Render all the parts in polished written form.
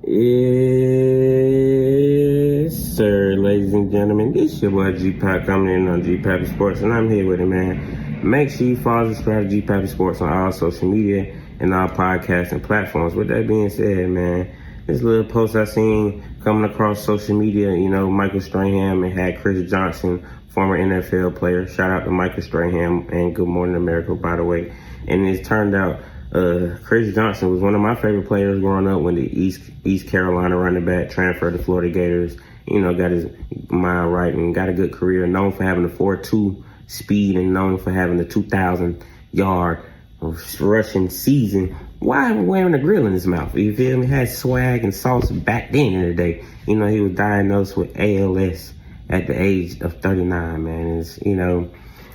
Yes, sir, ladies and gentlemen. This your boy G-Pack coming in on G-Pack Sports, and I'm here with it, man. Make sure you follow and subscribe to G-Pack Sports on all social media and all podcasting platforms. With that being said, man, this little post I seen coming across social media, Michael Strahan and had Chris Johnson, former NFL player. Shout out to Michael Strahan and Good Morning America, by the way. And it turned out Chris Johnson was one of my favorite players growing up when the East Carolina running back transferred to Florida Gators. Got his mind right and got a good career, known for having a 4.2 speed and known for having a 2,000-yard rushing season. Why wearing a grill in his mouth? You feel me? Had swag and sauce back then in the day. He was diagnosed with ALS at the age of 39, man. It's,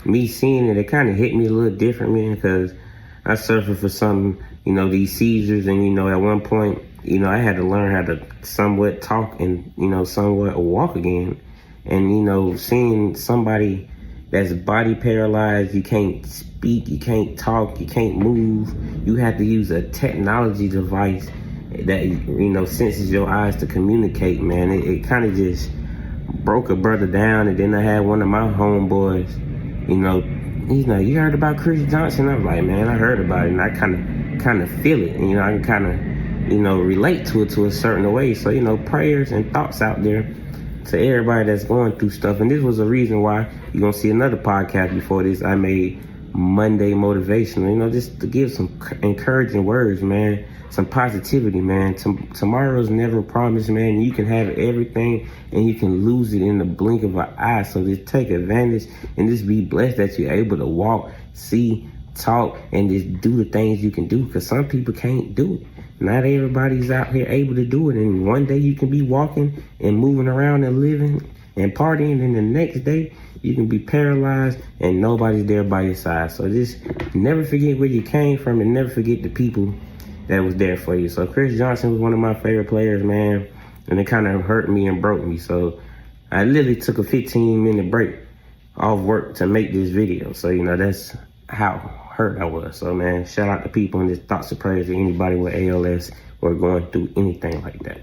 me seeing it kind of hit me a little different, man, because I suffered for some, these seizures. And, at one point, I had to learn how to somewhat talk and, somewhat walk again. And, seeing somebody that's body paralyzed, you can't speak, you can't talk, you can't move. You have to use a technology device that, senses your eyes to communicate, man. It kind of just broke a brother down. And then I had one of my homeboys, he's like, you heard about Chris Johnson? I'm like, man, I heard about it, and I kind of feel it, and I can kind of, relate to it to a certain way. So, prayers and thoughts out there to everybody that's going through stuff. And this was a reason why you're gonna see another podcast before this I made Monday Motivational, just to give some encouraging words, man, some positivity, man. Tomorrow's never promised, man. You can have everything and you can lose it in the blink of an eye. So just take advantage and just be blessed that you're able to walk, see, talk, and just do the things you can do, because some people can't do it. Not everybody's out here able to do it, and one day you can be walking and moving around and living and partying, and the next day you can be paralyzed and nobody's there by your side. So just never forget where you came from and never forget the people that was there for you. So Chris Johnson was one of my favorite players, man, and it kind of hurt me and broke me. So I literally took a 15-minute break off work to make this video. So, that's how hurt I was. So, man, shout out to people and just thoughts and prayers to anybody with ALS or going through anything like that.